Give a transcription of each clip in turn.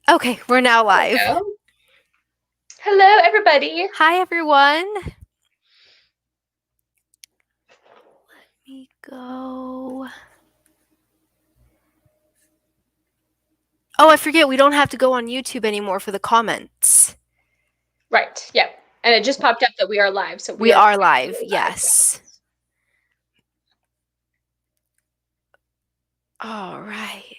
Okay, we're now live. Hello. Hello, everybody. Hi, everyone. Let me go. Oh, I forget. We don't have to go on YouTube anymore for the comments. Right, yep. And it just popped up that we are live, so we We are are live. live. Yes. All right.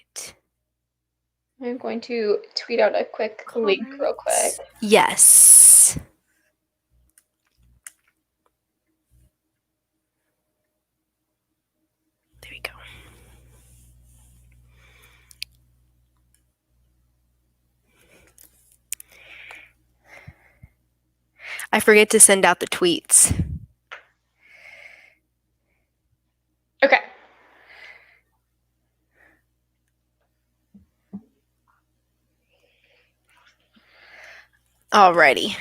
I'm going to tweet out a quick link real quick. Yes. There we go. I forget to send out the tweets. Okay. Alrighty.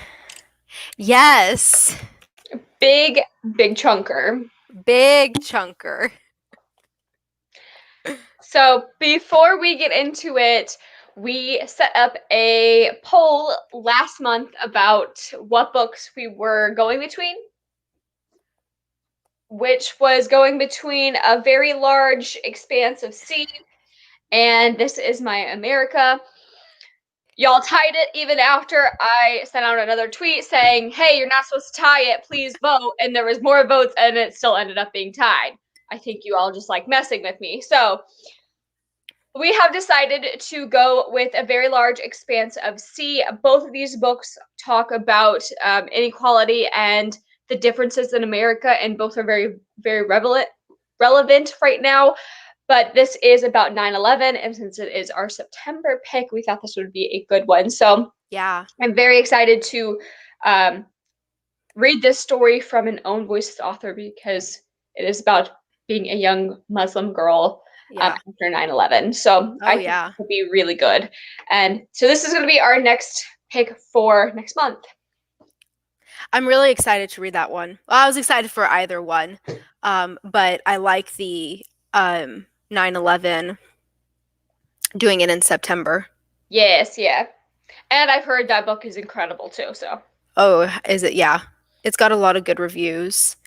Yes. Big chunker. Big chunker. So before we get into it, we set up a poll last month about what books we were going between, which was going between A Very Large Expanse of Sea and This Is My America. Y'all tied it even after I sent out another tweet saying, hey, you're not supposed to tie it, please vote. And there was more votes and it still ended up being tied. I think you all just like messing with me. So we have decided to go with A Very Large Expanse of Sea. Both of these books talk about inequality and the differences in America, and both are very, very relevant right now. But this is about 9/11, and since it is our September pick, we thought this would be a good one. So yeah, I'm very excited to read this story from an own voice author because it is about being a young Muslim girl after 9/11. So I think it will be really good. And so this is going to be our next pick for next month. I'm really excited to read that one. Well, I was excited for either one, but I like the 9/11 doing it in September. Yes, yeah. And I've heard that book is incredible too, so. Oh, is it? Yeah. It's got a lot of good reviews.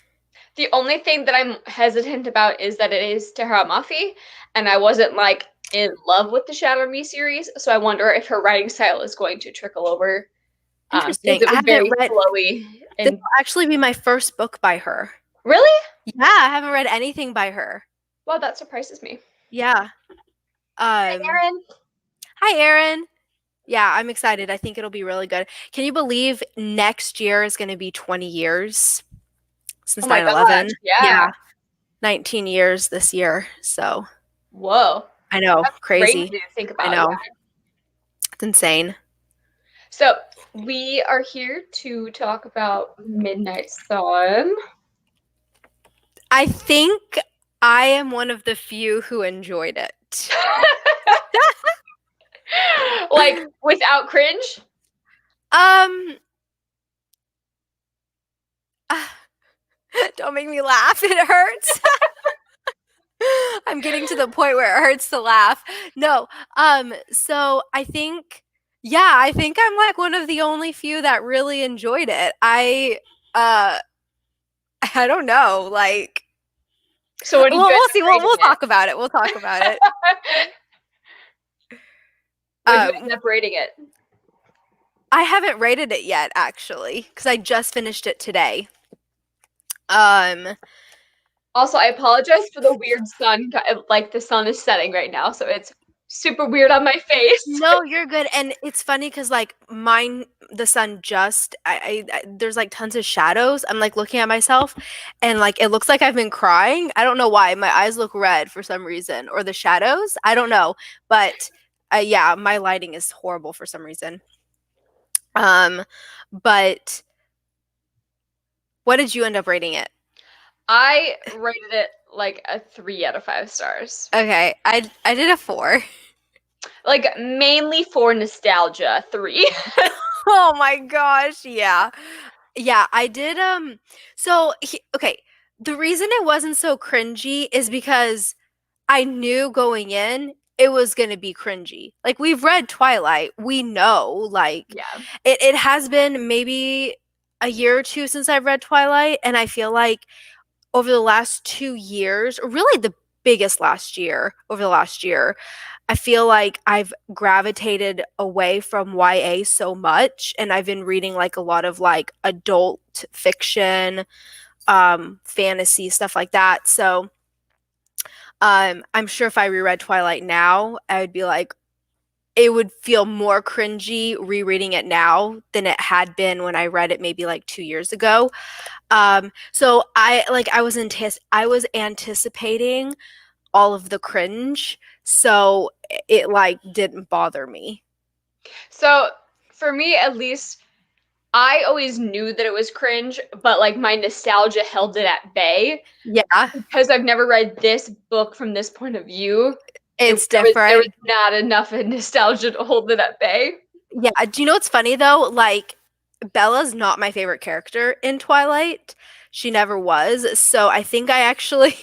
The only thing that I'm hesitant about is that it is Tahara Mafi, and I wasn't like in love with the Shadow Me series, so I wonder if her writing style is going to trickle over. Interesting. Because it I was haven't very read. flowy. This And will actually be my first book by her. really? Yeah, I haven't read anything by her. Well, that surprises me. Yeah. Hi, Um, Erin. Hi, Erin. Yeah, I'm excited. I think it'll be really good. Can you believe next year is going to be 20 years since Oh my 9/11? gosh, yeah. Yeah, 19 years this year. So Whoa. I know, That's crazy crazy. to think I about, know. yeah. It's insane. So we are here to talk about Midnight Sun. I think I am one of the few who enjoyed it. Like without cringe? Um, don't make me laugh. It hurts. I'm getting to the point where it hurts to laugh. No. So I think I think I'm like one of the only few that really enjoyed it. Uh I don't know, like So what did you we'll end up see. We'll rating it? talk about it. We'll talk about it. What did you end up rating it? I haven't rated it yet, actually, because I just finished it today. Um, Also, I apologize for the weird sun. Like the sun is setting right now, so it's super weird on my face. no, you're good, and it's funny because like the sun just, there's like tons of shadows. I'm like looking at myself, and like it looks like I've been crying. I don't know why. My eyes look red for some reason, or the shadows. I don't know, but yeah, my lighting is horrible for some reason. But what did you end up rating it? I rated it like a 3 out of 5 stars. Okay, I did a 4. Like mainly for nostalgia, 3. Oh my gosh, yeah. Yeah, I did okay, the reason it wasn't so cringy is because I knew going in it was going to be cringy. Like we've read Twilight, we know like Yeah. it has been maybe a year or two since I've read Twilight, and I feel like over the last 2 years, or really the biggest last year, over the last year, I feel like I've gravitated away from YA so much, and I've been reading like a lot of like adult fiction, fantasy, stuff like that. So I'm sure if I reread Twilight now, I would be like, it would feel more cringy rereading it now than it had been when I read it maybe like 2 years ago. So I was anticipating all of the cringe, so it like didn't bother me. So for me, at least, I always knew that it was cringe, but like my nostalgia held it at bay Yeah, because I've never read this book from this point of view. it's There was different. not enough of nostalgia to hold it at bay. Yeah, do you know what's funny though? Like Bella's not my favorite character in Twilight. She never was. So I think I actually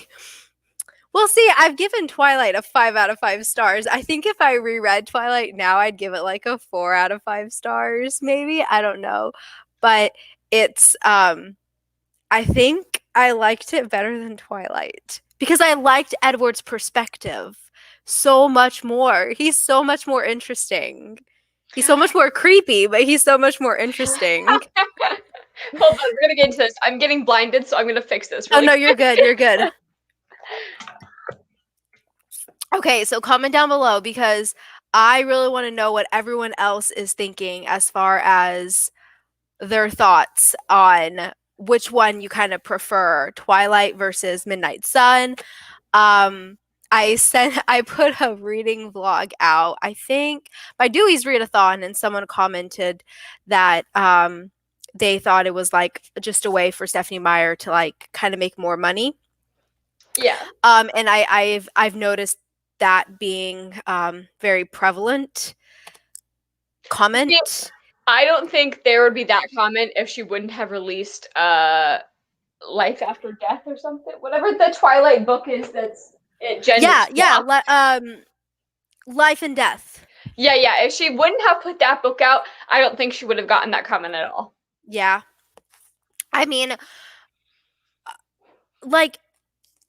well, see, I've given Twilight a 5 out of 5 stars. I think if I reread Twilight now, I'd give it like a 4 out of 5 stars, maybe. I don't know. But it's I think I liked it better than Twilight because I liked Edward's perspective so much more. He's so much more interesting. He's so much more creepy, but he's so much more interesting. Hold on, we're gonna get into this. I'm getting blinded, so I'm gonna fix this Oh really no, quick. you're good. You're good. Okay, so comment down below because I really want to know what everyone else is thinking as far as their thoughts on which one you kind of prefer, Twilight versus Midnight Sun. Um, I put a reading vlog out, I think, by Dewey's Readathon, and someone commented that they thought it was like just a way for Stephanie Meyer to like kind of make more money. Yeah. And I've noticed that being very prevalent See, comment. I don't think there would be that comment if she wouldn't have released Life After Death or something. Whatever the Twilight book is that's Jen Yeah, yeah, swapped. Life and Death. Yeah, yeah. If she wouldn't have put that book out, I don't think she would have gotten that comment at all. Yeah. I mean, like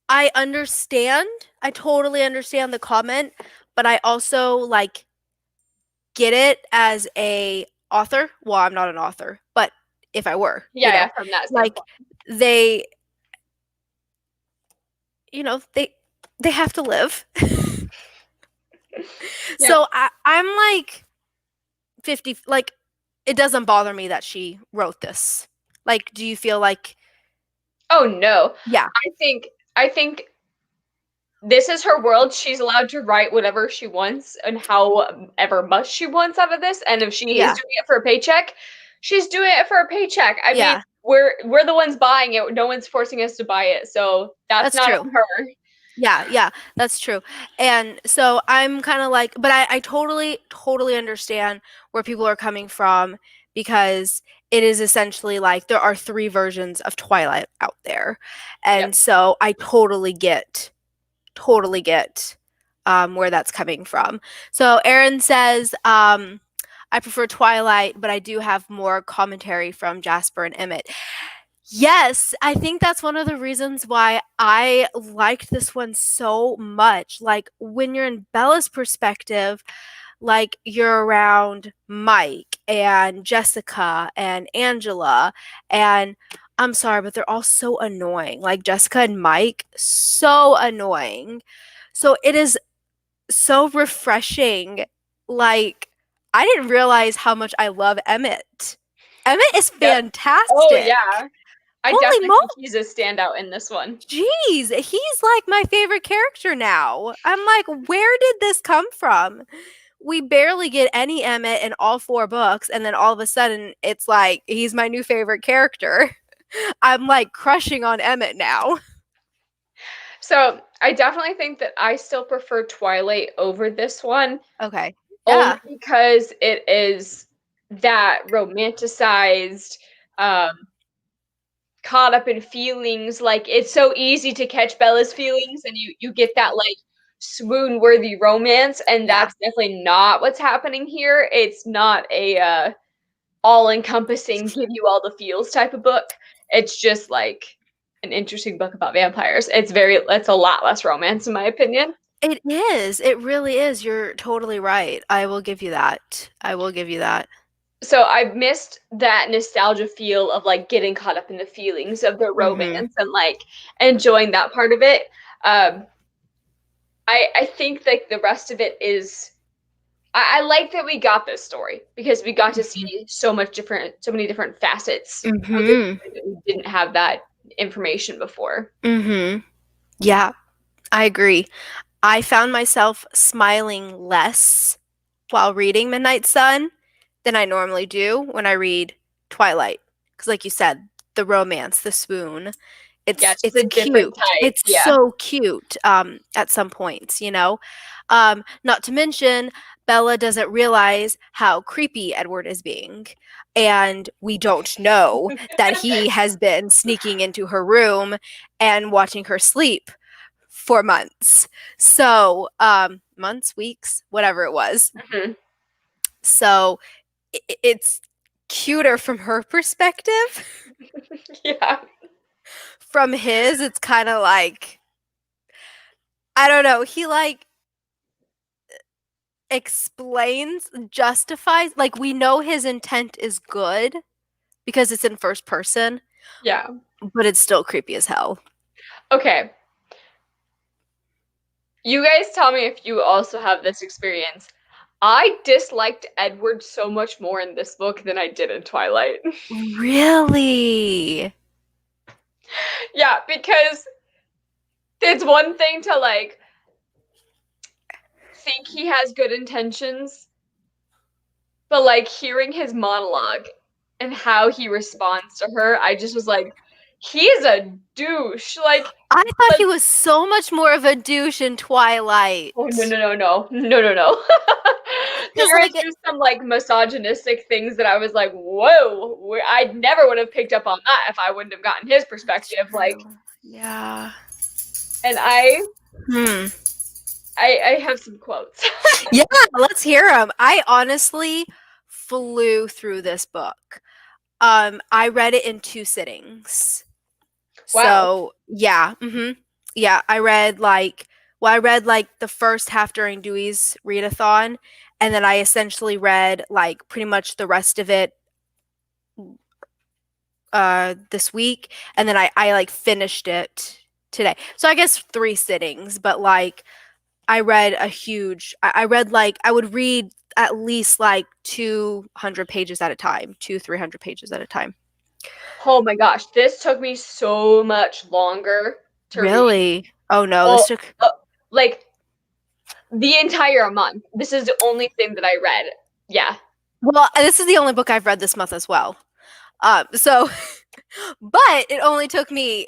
I understand. I totally understand the comment, but I also like get it as a author. Well, I'm not an author, but if I were, Yeah, yeah, from that like standpoint. they, they have to live. Yeah. So I'm like 50, like it doesn't bother me that she wrote this. Like, do you feel like, Oh no. yeah, I think this is her world. She's allowed to write whatever she wants and however much she wants out of this. And if she is yeah, doing it for a paycheck, she's doing it for a paycheck. I mean, yeah, we're the ones buying it. No one's forcing us to buy it. So that's that's not true. on her. Yeah, yeah, that's true. And so I'm kind of like, but I totally, totally understand where people are coming from because it is essentially like there are three versions of Twilight out there. Yep. And so I totally get where that's coming from. So Aaron says, I prefer Twilight, but I do have more commentary from Jasper and Emmett. Yes, I think that's one of the reasons why I liked this one so much. Like when you're in Bella's perspective, like you're around Mike and Jessica and Angela, and I'm sorry, but they're all so annoying. Like Jessica and Mike, so annoying. So it is so refreshing. Like I didn't realize how much I love Emmett. Emmett is Yep. Oh fantastic. yeah. I Holy definitely moly. think he's a standout in this one. Jeez, he's like my favorite character now. I'm like, where did this come from? We barely get any Emmett in all four books, and then all of a sudden it's like he's my new favorite character. I'm like crushing on Emmett now. So I definitely think that I still prefer Twilight over this one, Okay. only Yeah. because it is that romanticized, um, caught up in feelings. Like it's so easy to catch Bella's feelings, and you get that like swoon-worthy romance, and Yeah. that's definitely not what's happening here. It's not a all-encompassing, give you all the feels type of book. It's just like an interesting book about vampires. It's a lot less romance in my opinion. It is. It really is. You're totally right. I will give you that. I will give you that. So I've missed that nostalgia feel of like getting caught up in the feelings of the Mm-hmm. romance and like enjoying that part of it. Um, I think like the rest of it is I like that we got this story because we got to see so many different facets of the Mm-hmm. story that we didn't have that information before. Mm-hmm. Yeah, I agree. I found myself smiling less while reading Midnight Sun than I normally do when I read Twilight. Because, like you said, the romance, the swoon, Yeah, it's it's just it's a different cute. type. It's Yeah. so cute at some points, you know? Not to mention, Bella doesn't realize how creepy Edward is being. And we don't know that he has been sneaking into her room and watching her sleep for months. So, months, weeks, whatever it was. Mhm. So, it's cuter from her perspective. Yeah. From his, it's kind of like, I don't know. He like explains, justifies, like we know his intent is good because it's in first person, Yeah. but it's still creepy as hell. Okay. You guys tell me if you also have this experience. I disliked Edward so much more in this book than I did in Twilight. Really? Yeah, because it's one thing to like think he has good intentions, but like hearing his monologue and how he responds to her, I just was like, he is a douche. I thought Like he was so much more of a douche in oh no Twilight. no no no no no no. Because, There is like, just some like misogynistic things that I was like, whoa, I never would have picked up on that if I wouldn't have gotten his that's perspective. Like, true. Yeah. and I Hmm. I have some quotes. Yeah, let's hear them. I honestly flew through this book. I read it in two sittings. Wow. So, yeah, yeah, I read like the first half during Dewey's readathon, and then I essentially read like pretty much the rest of it this week, and then I like finished it today. So I guess three sittings, but like I read a huge I read like I would read at least like 200 pages at a time, 300 pages at a time. Oh my gosh, this took me so much longer to read. Really? Oh no, this Oh, took uh, like the entire month. This is the only thing that I read. Yeah. well, this is the only book I've read this month as well. So, but it only took me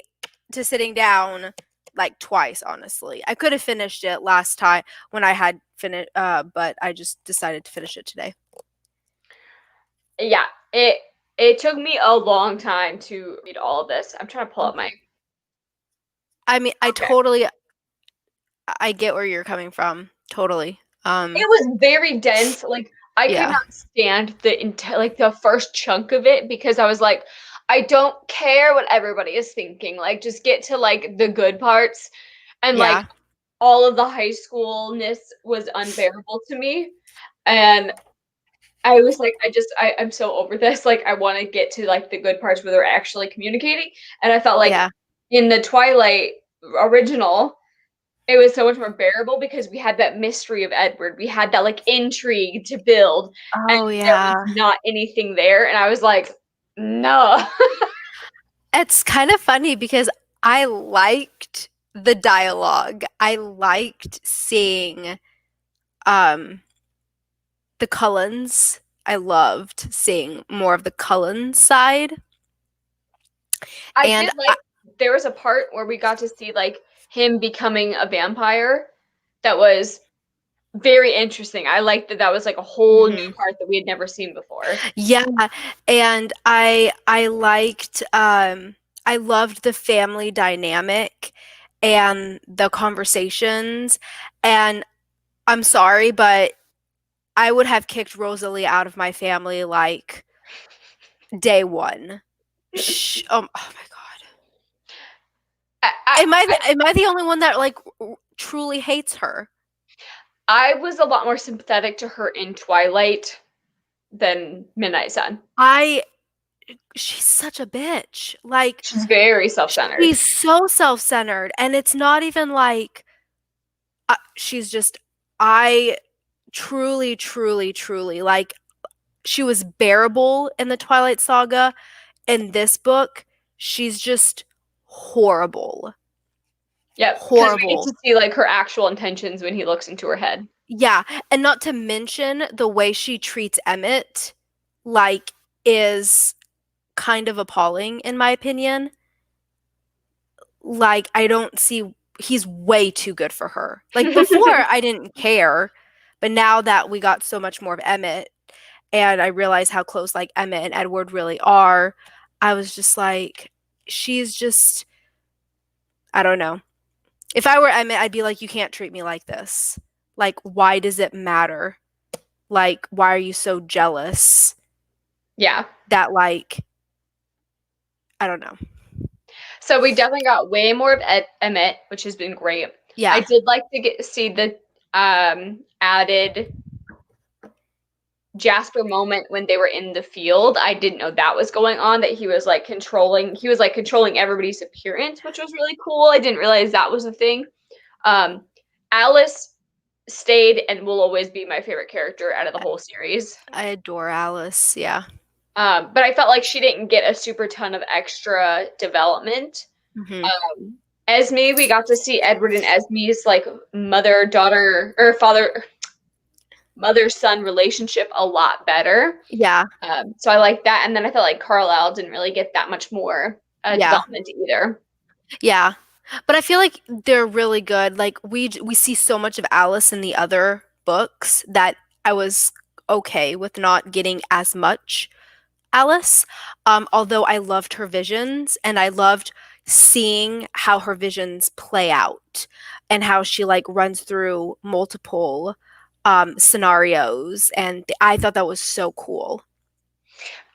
to sitting down like twice, honestly. I could have finished it last time when I had finished, but I just decided to finish it today. Yeah. It took me a long time to read all of this. I'm trying to pull up my I mean, okay. I get where you're coming from. Totally. It was very dense. Like I could Yeah. not stand like the first chunk of it because I was like, I don't care what everybody is thinking. Like just get to like the good parts. And like Yeah. all of the high schoolness was unbearable to me. And I was like, I'm so over this. Like I want to get to like the good parts where they're actually communicating. And I felt like Yeah. in the Twilight original, it was so much more bearable because we had that mystery of Edward. We had that like intrigue to build, and Oh there was yeah. not anything there. And I was like, no. It's kind of funny because I liked the dialogue. I liked seeing um the Cullens. I loved seeing more of the Cullen side. I And did like there was a part where we got to see like him becoming a vampire that was very interesting. I liked that that was like a whole new mhm. part that we had never seen before. Yeah, and I liked I loved the family dynamic and the conversations. And I'm sorry, but I would have kicked Rosalie out of my family like day one. Oh my God. I, I, Am I the only one that like truly hates her? I was a lot more sympathetic to her in Twilight than Midnight Sun. I She's such a bitch. Like She's very self-centered. she's so self-centered and it's not even like she's just I truly like she was bearable in the Twilight Saga. In this book, she's just horrible. Yep, because we get Horrible. to see like her actual intentions when he looks into her head. Yeah, and not to mention the way she treats Emmett, like, is kind of appalling in my opinion. Like, I don't see he's way too good for her. Like before I didn't care, but now that we got so much more of Emmett and I realized how close like Emmett and Edward really are, I was just like she's just I don't know. If I were Emmett, I'd be like you can't treat me like this. Like why does it matter? Like why are you so jealous Yeah. that like I don't know. So we definitely got way more of Emmett, which has been great. I Yeah. did like to see the added Jasper moment when they were in the field. I didn't know that was going on, that he was like controlling everybody's appearance, which was really cool. I didn't realize that was a thing. Alice stayed and will always be my favorite character out of the whole series. I adore Alice. Yeah. But I felt like she didn't get a super ton of extra development. Hmm. Esme, we got to see Edward and Esme's like mother-daughter or mother-son relationship a lot better. Yeah. So I like that. And then I felt like Carlisle didn't really get that much more Yeah. development either. Yeah. But I feel like they're really good. Like we see so much of Alice in the other books that I was okay with not getting as much Alice. Although I loved her visions and I loved seeing how her visions play out and how she like runs through multiple scenarios and I thought that was so cool.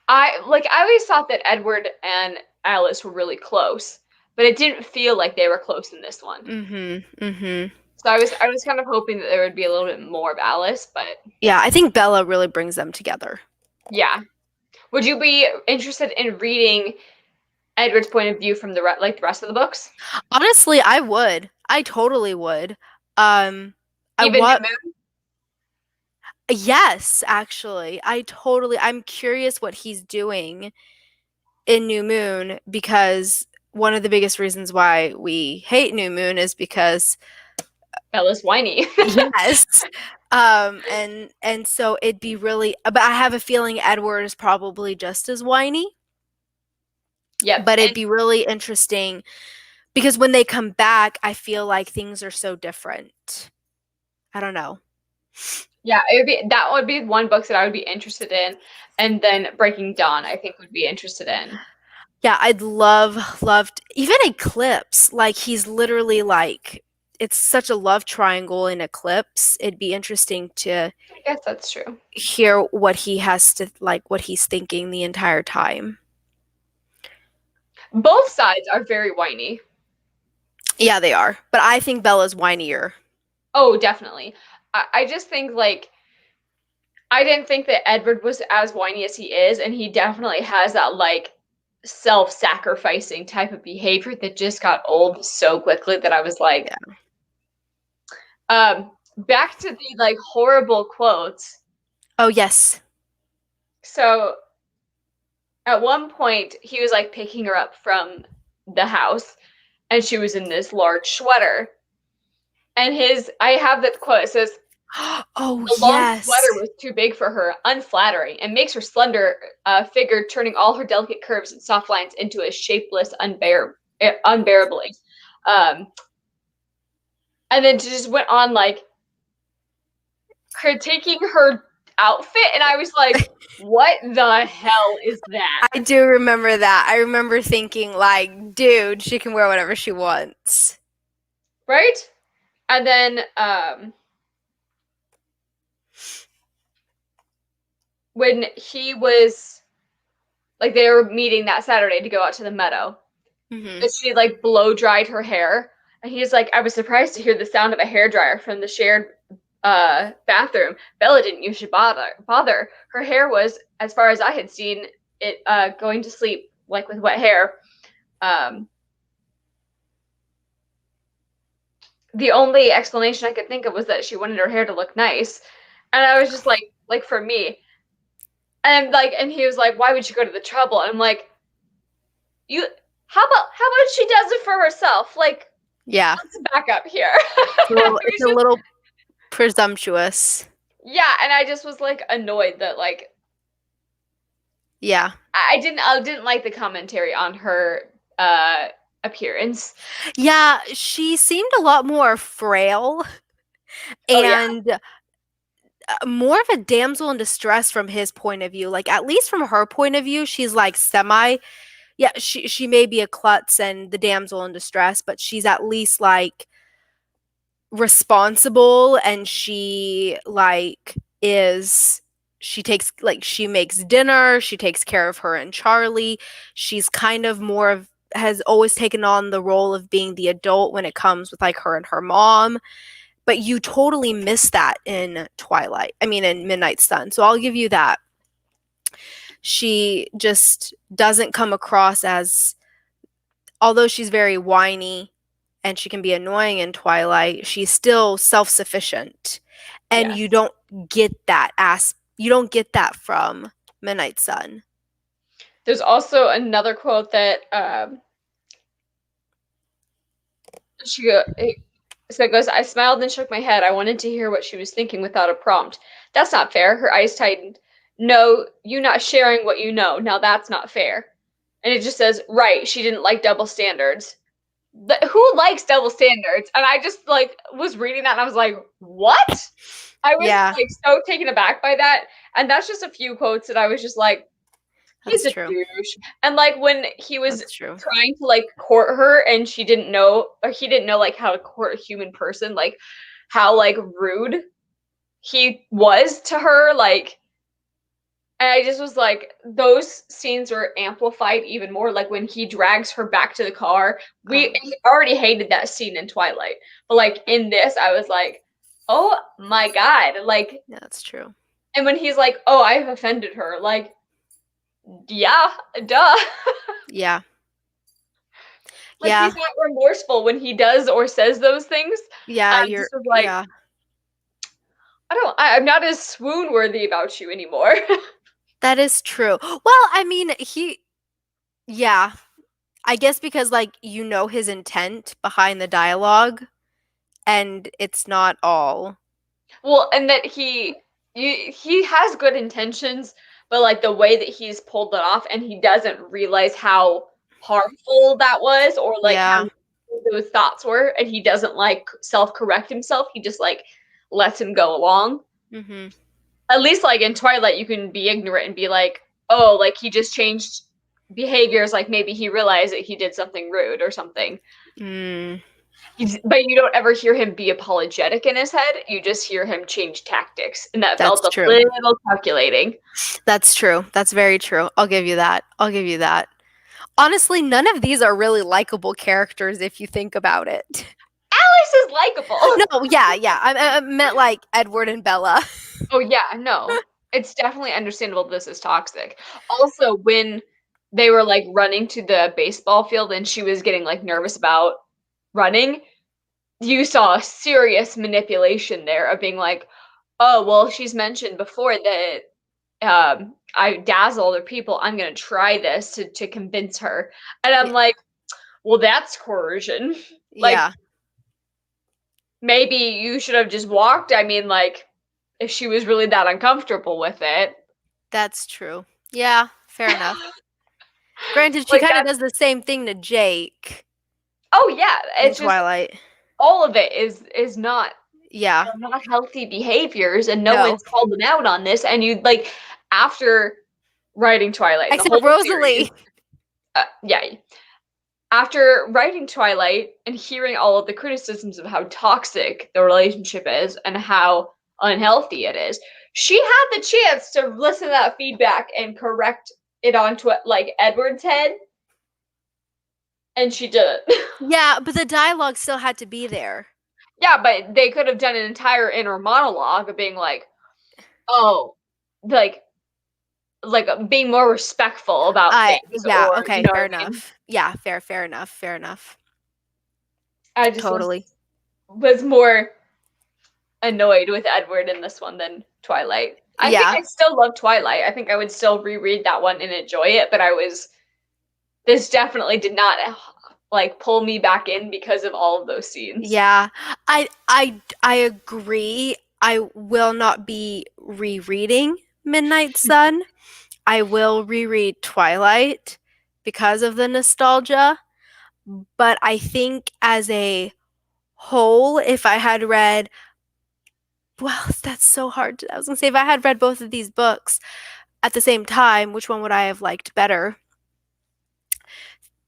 I always thought that Edward and Alice were really close, but it didn't feel like they were close in this one. Mhm. Mhm. So I was kind of hoping that there would be a little bit more of Alice, but Yeah, I think Bella really brings them together. yeah. Would you be interested in reading Edward's point of view from the rest of the books? Honestly, I would. I totally would. Um, I Even New what? Moon? Yes, actually, I'm curious what he's doing in New Moon because one of the biggest reasons why we hate New Moon is because Bella's whiny. yes. And so it'd be really, but I have a feeling Edward is probably just as whiny, Yep. but it'd And be really interesting because when they come back, I feel like things are so different. I don't know. yeah, that would be one book that I would be interested in. And then Breaking Dawn, I think would be interested in. Yeah, I'd loved even Eclipse. Like he's literally like it's such a love triangle in Eclipse. It'd be interesting to I guess that's true. hear what he has to like what he's thinking the entire time. Both sides are very whiny. Yeah, they are. But I think Bella's whinier. Oh, definitely. I just think like I didn't think that Edward was as whiny as he is, and he definitely has that like self-sacrificing type of behavior that just got old so quickly that I was like, Yeah. back to the like horrible quotes. Oh, yes. So at one point he was like picking her up from the house and she was in this large sweater. And I have that quote, it says, Oh, the long yes. sweater was too big for her, unflattering, and makes her slender figure turning all her delicate curves and soft lines into a shapeless, unbearably. Um, and then she just went on like critiquing her outfit, and I was like, "What the hell is that?" I do remember that. I remember thinking like, dude, she can wear whatever she wants. right? And then when he was like they were meeting that Saturday to go out to the meadow, Hmm. that she like blow dried her hair, and he's like, I was surprised to hear the sound of a hair dryer from the shared bathroom. Bella didn't usually bother. Her hair was, as far as I had seen it, going to sleep like with wet hair. Um, the only explanation I could think of was that she wanted her hair to look nice, and I was just like for me, and like, and he was like, why would you go to the trouble? And I'm like, you, how about she does it for herself? Like, Yeah. let's back up here. Well, It it's was a just, little presumptuous. yeah, and I just was like annoyed that like Yeah. I didn't like the commentary on her appearance. Yeah, she seemed a lot more frail Oh yeah, and more of a damsel in distress from his point of view. Like at least from her point of view, she's like semi. Yeah, she may be a klutz and the damsel in distress, but she's at least like responsible and she takes like she makes dinner, she takes care of her and Charlie. She's kind of more of has always taken on the role of being the adult when it comes with like her and her mom. But you totally miss that in Twilight. I mean in Midnight Sun. So I'll give you that. She just doesn't come across as, although she's very whiny and she can be annoying in Twilight, she's still self-sufficient. And you yes. don't get that you don't get that from Midnight Sun. There's also another quote that she go, so it goes, I smiled and shook my head. I wanted to hear what she was thinking without a prompt. That's not fair. Her eyes tightened. No, you not sharing what you know. Now that's not fair. And it just says, right, she didn't like double standards. Who likes double standards? And I just like was reading that and I was like, what? I was Yeah, like so taken aback by that. And that's just a few quotes that I was just like, he's that's a true. douche. And like when he was That's true. trying to like court her and she didn't know, or he didn't know like how to court a human person, like how like rude he was to her, like, and I just was like, those scenes were amplified even more. Like when he drags her back to the car, we Oh, already hated that scene in Twilight, but like in this, I was like, oh my god, like, yeah, that's true. and when he's like, oh, I've offended her, like, yeah, duh. Yeah. Like Yeah. he's not remorseful when he does or says those things. Yeah, I you're just was like, yeah. I'm not as swoon worthy about you anymore. That is true. Well, I mean, yeah. I guess because like you know his intent behind the dialogue and it's not all. Well, and that he has good intentions, but like the way that he's pulled it off, and he doesn't realize how harmful that was, or like how Yeah. those thoughts were, and he doesn't like self correct himself. He just like lets him go along. Mhm. At least like in Twilight, you can be ignorant and be like, oh, like he just changed behaviors, like maybe he realized that he did something rude or something. Mm, But you don't ever hear him be apologetic in his head. You just hear him change tactics, and that felt that's a true. little calculating. That's true. That's very true. I'll give you that. I'll give you that. Honestly, none of these are really likable characters if you think about it. Alice is likable. No, yeah, yeah. I meant like Edward and Bella. Oh yeah, no. It's definitely understandable this is toxic. Also, when they were like running to the baseball field and she was getting like nervous about running, you saw serious manipulation there of being like, oh, well, she's mentioned before that I dazzle other people. I'm going to try this to convince her. And I'm Yeah, like, well, that's coercion. Like, yeah, maybe you should have just walked. I mean, like, if she was really that uncomfortable with it. that's true. Yeah, fair enough. Granted, she Like, kind of that's, does the same thing to Jake oh, yeah. in It's just Twilight. all of it is not, Yeah, they're not healthy behaviors, and no no, one's called them out on this. And you, like, after writing Twilight and the except whole series, Rosalie. yeah, after writing Twilight and hearing all of the criticisms of how toxic the relationship is and how unhealthy it is, she had the chance to listen to that feedback and correct it onto like Edward's head, and she didn't. Yeah, but the dialogue still had to be there. Yeah, but they could have done an entire inner monologue of being like, "Oh, like being more respectful about I things," yeah, or you okay, know what fair I mean? enough. Yeah, fair enough, fair enough. I just Totally. was more annoyed with Edward in this one than Twilight. I think Yeah. I still love Twilight. I think I would still reread that one and enjoy it, but this definitely did not like pull me back in because of all of those scenes. Yeah. I agree. I will not be rereading Midnight Sun. I will reread Twilight because of the nostalgia, but I think as a whole, if I had read, well, that's so hard. I was gonna say if I had read both of these books at the same time, which one would I have liked better?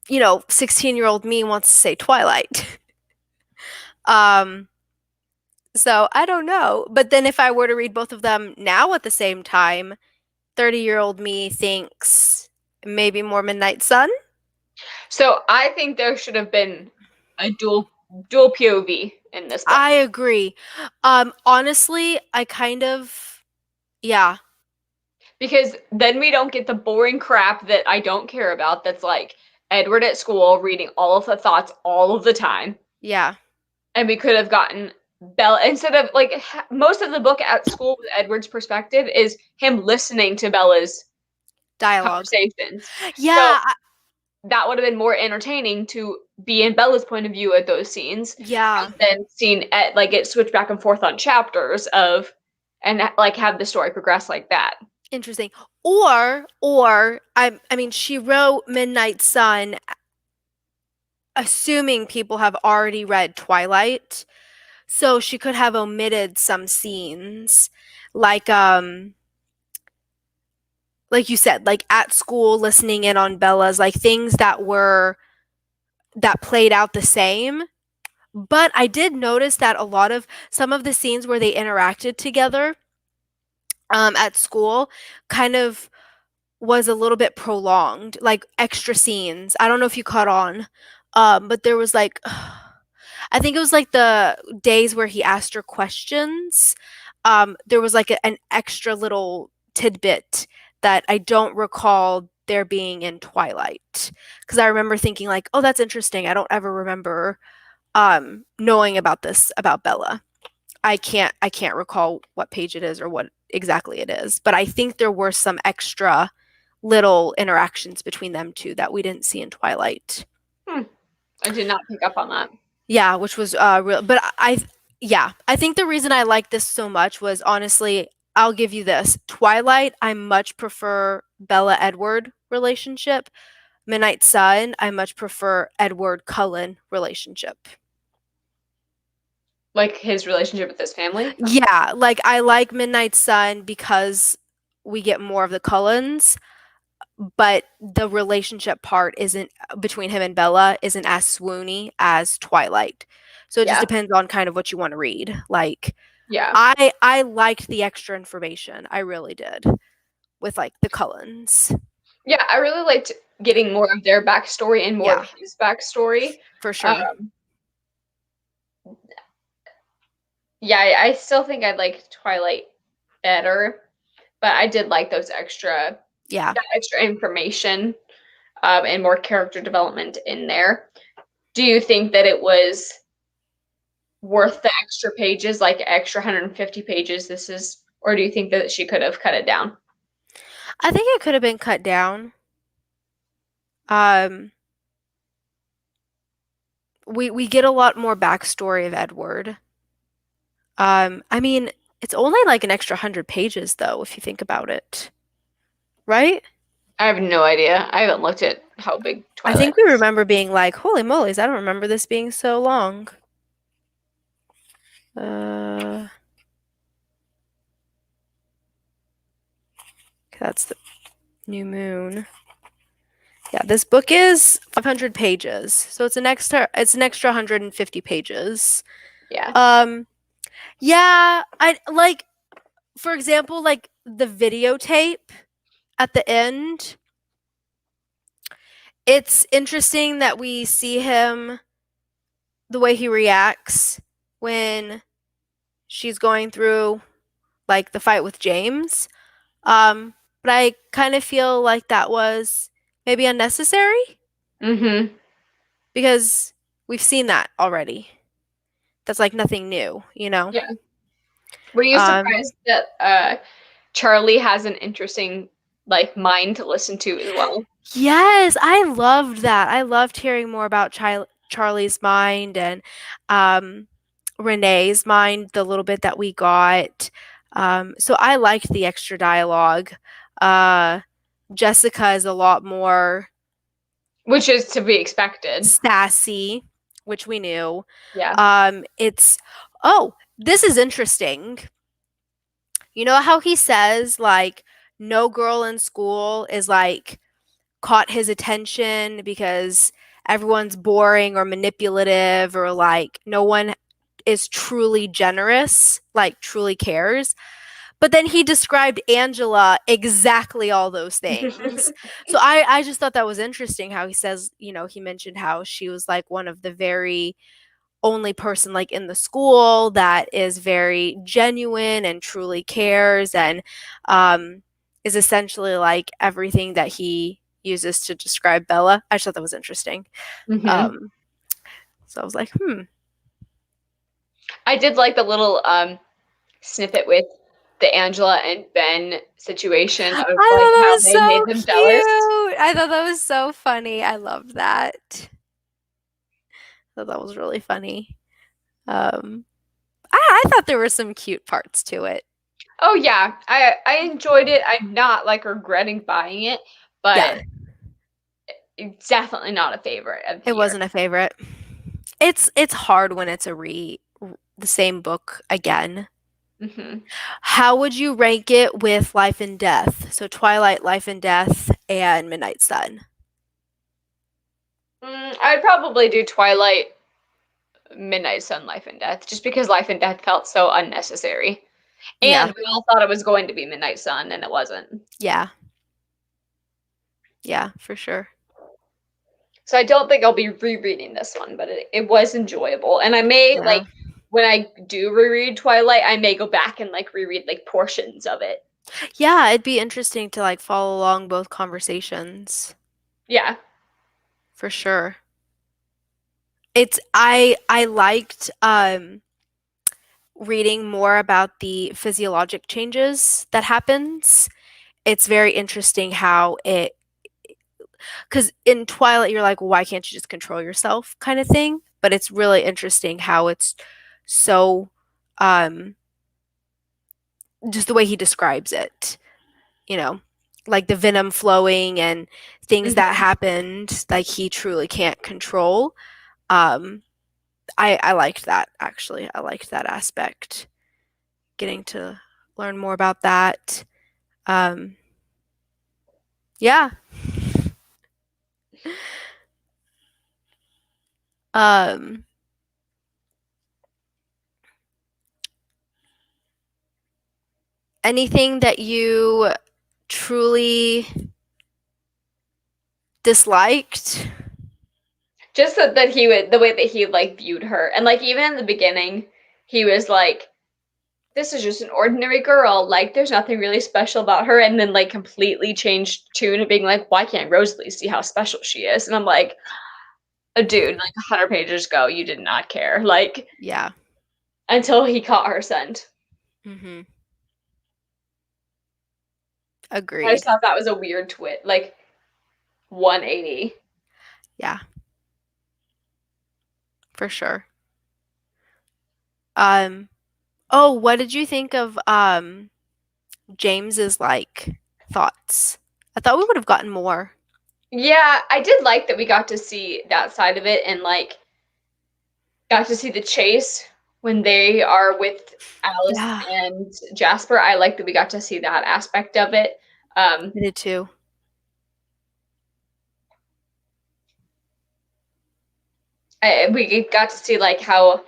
16-year-old me wants to say Twilight. Um, so I don't know. But then if I were to read both of them now at the same time, 30-year-old me thinks maybe more Midnight Sun. So I think there should have been a dual POV in this book. I agree. Honestly, yeah, Because then we don't get the boring crap that I don't care about that's like Edward at school reading all of the thoughts all of the time. yeah, And we could have gotten Bella instead of like most of the book at school with Edward's perspective is him listening to Bella's dialogue. conversations. So Yeah, that would have been more entertaining to be in Bella's point of view at those scenes, yeah, and then seen at like it switch back and forth on chapters of and like have the story progress like that. interesting. I mean, she wrote Midnight Sun assuming people have already read Twilight, so she could have omitted some scenes, like like you said, like at school listening in on Bella's, like things that played out the same. But I did notice that a lot of some of the scenes where they interacted together at school kind of was a little bit prolonged, like extra scenes. I don't know if you caught on, but there was like, I think it was like the days where he asked her questions. There was like an extra little tidbit that I don't recall there being in Twilight, because I remember thinking like, oh, that's interesting. I don't ever remember knowing about this about Bella. I can't recall what page it is or what exactly it is, but I think there were some extra little interactions between them two that we didn't see in Twilight. Hmm. I did not pick up on that. Yeah, which was real. But yeah, I think the reason I like this so much was honestly, I'll give you this. Twilight, I much prefer Bella Edward relationship. Midnight Sun, I much prefer Edward Cullen relationship. Like his relationship with his family. Yeah, like I like Midnight Sun because we get more of the Cullens, but the relationship part isn't between him and Bella isn't as swoony as Twilight. So it just Yeah. depends on kind of what you want to read. Like Yeah. I liked the extra information. I really did with like the Cullens. Yeah, I really liked getting more of their backstory and more of Yeah, his backstory. for sure. Um, yeah, I still think I'd like Twilight better, but I did like Yeah. that extra information, and more character development in there. Do you think that it was worth the extra pages, like extra 150 pages this is, or do you think that she could have cut it down? I think it could have been cut down. Um we get a lot more backstory of Edward. I mean, it's only like an extra 100 pages though, if you think about it. Right? I have no idea. I haven't looked at how big I Twilight think we is. remember being like, holy molies, I don't remember this being so long. Uh, that's the new moon. Yeah, this book is 500 pages, so it's an extra 150 pages. Yeah. Um, yeah, I like, for example, like the videotape at the end. It's interesting that we see him the way he reacts when she's going through like the fight with James. But I kind of feel like that was maybe unnecessary Mm-hmm. because we've seen that already. That's like nothing new, you know? Yeah. Were you Um, surprised that Charlie has an interesting like mind to listen to as well? yes, I loved that. I loved hearing more about Charlie's mind and um, Renee's mind, the little bit that we got. So I liked the extra dialogue. Uh, Jessica is a lot more Which is to be expected. sassy, which we knew. Yeah. It's oh, this is interesting. You know how he says like no girl in school is like caught his attention because everyone's boring or manipulative or like no one is truly generous, like truly cares. But then he described Angela exactly all those things. So I just thought that was interesting how he says, he mentioned how she was like one of the very only person like in the school that is very genuine and truly cares and is essentially like everything that he uses to describe Bella. I just thought that was interesting. Hmm. Um, so I was like, I did like the little snippet with the Angela and Ben situation I of thought like that how was they made so them jealous. cute. I thought that was so funny. I loved that. I thought that was really funny. Um, I thought there were some cute parts to it. Oh yeah, I enjoyed it. I'm not like regretting buying it, Yeah, but it's definitely not a favorite of the it year. wasn't a favorite. It's hard when it's the same book again. Hmm. How would you rank it with Life and Death? So Twilight, Life and Death, and Midnight Sun. I'd probably do Twilight, Midnight Sun, Life and Death, just because Life and Death felt so unnecessary. Yeah, And we all thought it was going to be Midnight Sun, and it wasn't. yeah, yeah, for sure. So I don't think I'll be rereading this one, but it was enjoyable. And I may Yeah. like when I do reread Twilight, I may go back and like reread like portions of it. Yeah, it'd be interesting to like follow along both conversations Yeah. for sure. I liked reading more about the physiologic changes that happens. It's very interesting how it because in Twilight you're like, well, why can't you just control yourself kind of thing? But it's really interesting how it's so um just the way he describes it, you know, like the venom flowing and things that Hmm. happened like he truly can't control. Um I liked that actually. I liked that aspect. Getting to learn more about that. Um yeah. Um Anything that you truly disliked? Just that he would the way that he like viewed her. And like even in the beginning, he was like, this is just an ordinary girl. Like there's nothing really special about her. And then like completely changed tune and being like, why can't Rosalie see how special she is? And I'm like, a dude, like 100 pages ago, you did not care. Like Yeah. until he caught her scent. Mhm. I just Agreed. thought that was a weird twit, like 180. Yeah, for sure. Um, oh, what did you think of James's like thoughts? I thought we would have gotten more. Yeah, I did like that we got to see that side of it and like got to see the chase when they are with Alice Yeah, and Jasper. I like that we got to see that aspect of it. Um, I did too. we got to see like how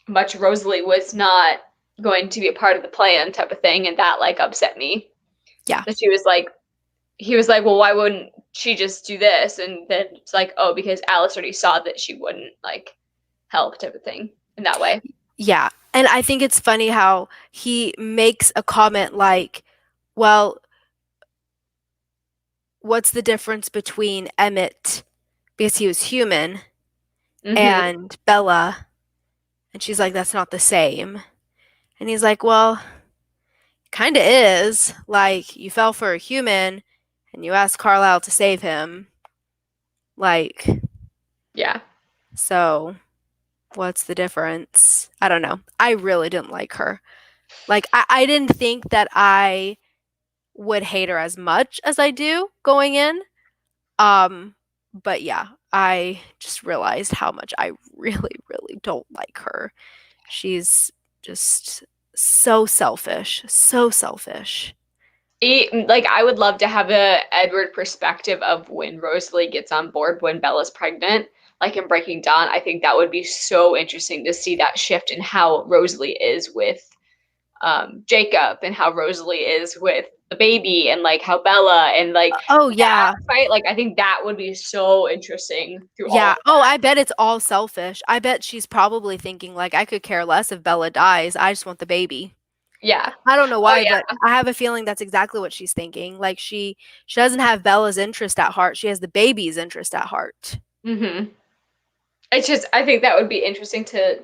much Rosalie was not going to be a part of the plan type of thing, and that like upset me. Yeah. That she was like, he was like, well, why wouldn't she just do this? And then it's like, oh, because Alice already saw that she wouldn't like help type of thing in that way. Yeah. And I think it's funny how he makes a comment like, well, what's the difference between Emmett, because he was human, Mm-hmm. and Bella? And she's like, that's not the same. And he's like, well, kind of is. Like, you fell for a human and you asked Carlisle to save him. Like, Yeah. so what's the difference? I don't know. I really didn't like her. Like, I didn't think that I would hate her as much as I do going in. Um, but yeah, I just realized how much I really, really don't like her. She's just so selfish, so selfish. Like I would love to have a Edward perspective of when Rosalie gets on board when Bella's pregnant, like in Breaking Dawn. I think that would be so interesting to see that shift in how Rosalie is with Jacob and how Rosalie is with the baby and like how Bella and like Oh that yeah. fight. Like I think that would be so interesting through all Yeah. of Oh, that. I bet it's all selfish. I bet she's probably thinking like I could care less if Bella dies. I just want the baby. Yeah. I don't know Oh why, but yeah. I have a feeling that's exactly what she's thinking. Like she doesn't have Bella's interest at heart. She has the baby's interest at heart. Mm-hmm. It's just I think that would be interesting to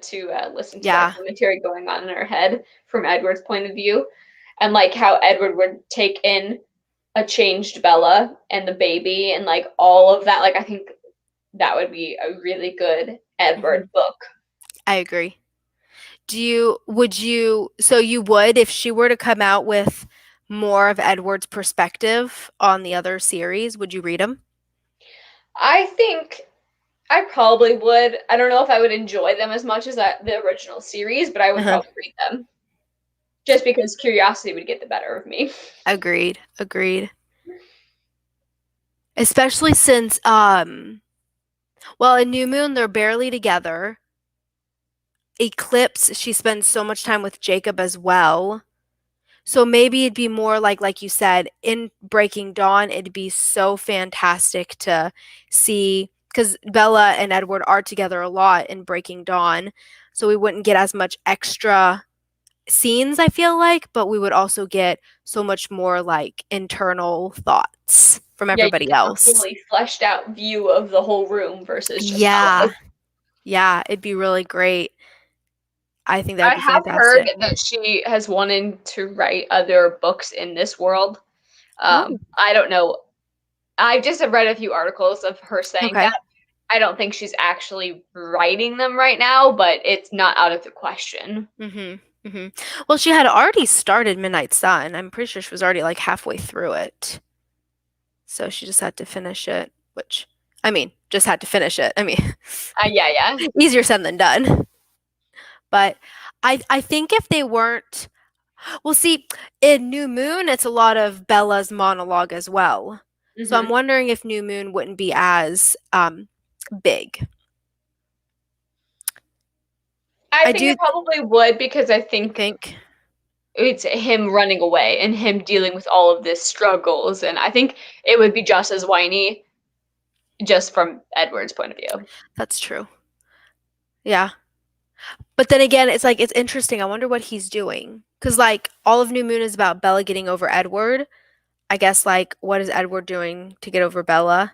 listen to that Yeah. commentary going on in her head from Edward's point of view, and like how Edward would take in a changed Bella and the baby and like all of that. Like I think that would be a really good Hmm. Edward book. I agree. Would you, so you would, if she were to come out with more of Edward's perspective on the other series, would you read them? I think I probably would. I don't know if I would enjoy them as much as the original series, but I would Uh-huh. probably read them just because curiosity would get the better of me. Agreed. Agreed. Especially since, well, in New Moon, they're barely together. Eclipse, she spends so much time with Jacob as well. So maybe it'd be more like you said, in Breaking Dawn, it'd be so fantastic to see because Bella and Edward are together a lot in Breaking Dawn. So we wouldn't get as much extra scenes, I feel like, but we would also get so much more like internal thoughts from Yeah, you everybody get a else. fully fleshed out view of the whole room versus just Yeah. Alice. Yeah, it'd be really great. I think that would I be have heard fantastic. that she has wanted to write other books in this world. Oh, I don't know. I just have read a few articles of her saying okay. that. I don't think she's actually writing them right now, but it's not out of the question. Mhm. Mhm. Well, she had already started Midnight Sun. I'm pretty sure she was already like halfway through it. So she just had to finish it, which I mean, just had to finish it. I mean, Yeah, yeah. easier said than done. But I think if they weren't, well, see, in New Moon, it's a lot of Bella's monologue as well. So I'm Hmm. wondering if New Moon wouldn't be as big. I I think do it probably would because I think think, it's him running away and him dealing with all of this struggles, and I think it would be just as whiny just from Edward's point of view. that's true. Yeah. But then again, it's like it's interesting. I wonder what he's doing. Because like all of New Moon is about Bella getting over Edward. I guess like what is Edward doing to get over Bella?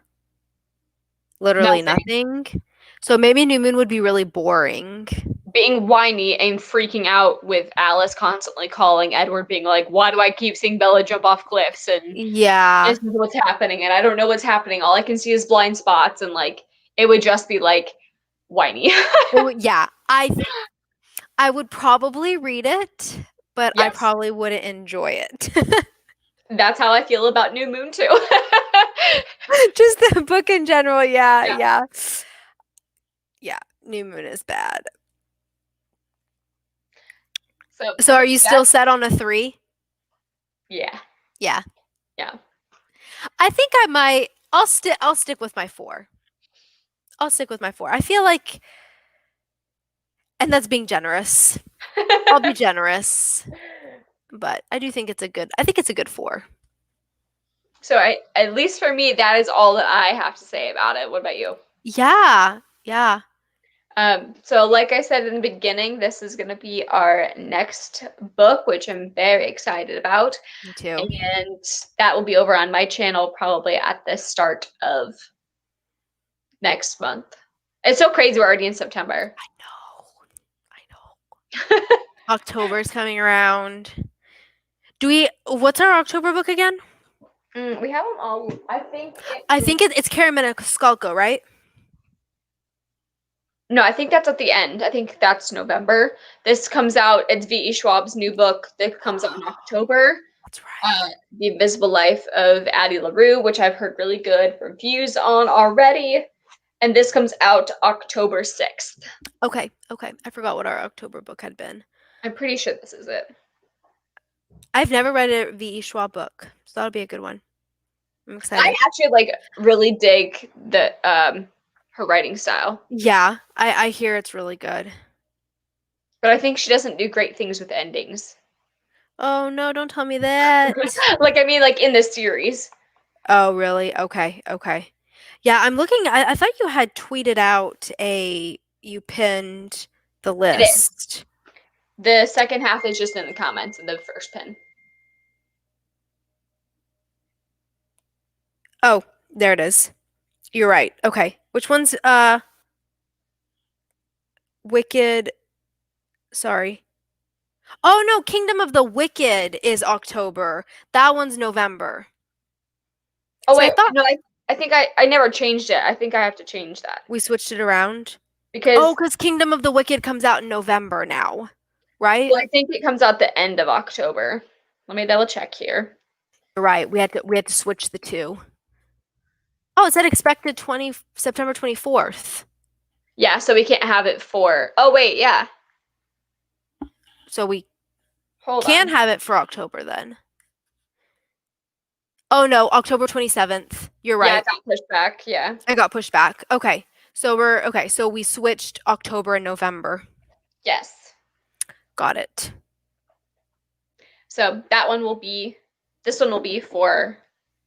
Literally Nothing. nothing. So maybe New Moon would be really boring. Being whiny and freaking out with Alice constantly calling Edward, being like, "Why do I keep seeing Bella jump off cliffs?" And Yeah. this is what's happening, and I don't know what's happening. All I can see is blind spots, and like it would just be like whiny. Yeah. I would probably read it, but I Yes, probably wouldn't enjoy it. that's how I feel about New Moon too. Just the book in general. Yeah, Yeah, yeah. Yeah. New Moon is bad. so So are with you that, still set on a 3? yeah, Yeah. yeah. I think I might I'll stick with my 4. I'll stick with my 4. I feel like, and that's being generous. I'll be generous, but I do think it's a good. I think it's a good 4. So at least for me, that is all that I have to say about it. What about you? Yeah, yeah, So like I said in the beginning, this is going to be our next book, which I'm very excited about. me too. And that will be over on my channel probably at the start of next month. It's so crazy. We're already in September. I know, I know. October's coming around. What's our October book again? We have them all. I think I think it's Caramel Skulko, right? no, I think that's at the end. I think that's November. This comes out. It's V.E. Schwab's new book that comes out in October. That's right. The Invisible Life of Addie LaRue, which I've heard really good reviews on already. And this comes out October 6th. Okay, okay. I forgot what our October book had been. I'm pretty sure this is it. I've never read a V.E. Schwab book, so that'll be a good one. I'm I excited. actually like really dig the her writing style. Yeah, I hear it's really good. But I think she doesn't do great things with endings. Oh no, don't tell me that. Like I mean like in this series. Oh, really? Okay, okay. Yeah, I'm looking. I thought you had tweeted out you pinned the It is. list. The second half is just in the comments in the first pin. Oh, there it is. You're right. Okay. Which one's Wicked? Sorry. Oh no, Kingdom of the Wicked is October. That one's November. Oh So I wait, thought no, I think I never changed it. I think I have to change that. we switched it around. Oh, Because because Kingdom of the Wicked comes out in November now, right? well, I think it comes out the end of October. Let me double check here. You're right. We had to switch the two. Oh, it said expected 20 September 24th. Yeah, so we can't have it for. Oh wait, yeah. So we Hold can on. have it for October then. Oh no, October 27th. You're Yeah, it right. got pushed back. Yeah. I got pushed back. Okay. So we switched October and November. Yes. Got it. So that one will be. This one will be for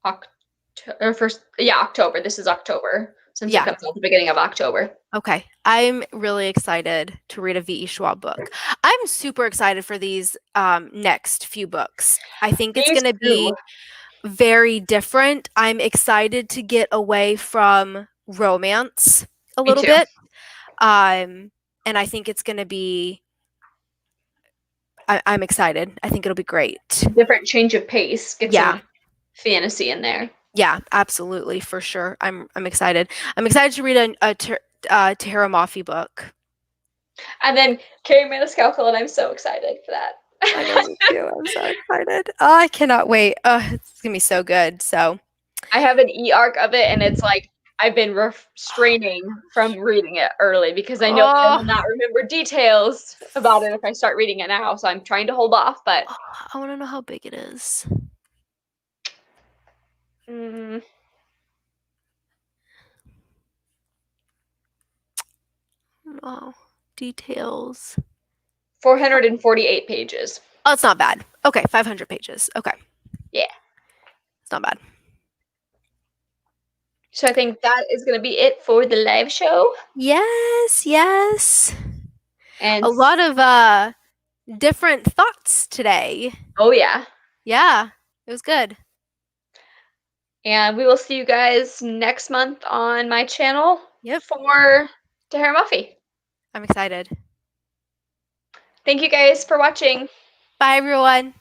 October. First, yeah, October. This is October since it Yeah. comes out the beginning of October. Okay. I'm really excited to read a V.E. Schwab book. I'm super excited for these next few books. I think it's Me going to too. be very different. I'm excited to get away from romance a Me little too. bit. And I think it's going to be I'm excited. I think it'll be great. Different change of pace. Get Yeah. some fantasy in there. Yeah, absolutely, for sure. I'm excited. I'm excited to read a Tara Mafi book. And then Carrie Maniscalco, and I'm so excited for that. I know, me too. I'm so excited. Oh, I cannot wait. It's gonna be so good. So, I have an e-arc of it, and it's like I've been restraining from reading it early because I know I will oh, not remember details about it if I start reading it now. So I'm trying to hold off. But I want to know how big it is. mm, Oh, details. 448 pages. Oh, it's not bad. Okay, 500 pages. Okay, Yeah. it's not bad. So I think that is going to be it for the live show. Yes, yes. And A lot of different thoughts today. oh yeah. Yeah, it was good. And we will see you guys next month on my channel Yep, for Tahara Muffy. I'm excited. Thank you guys for watching. Bye, everyone.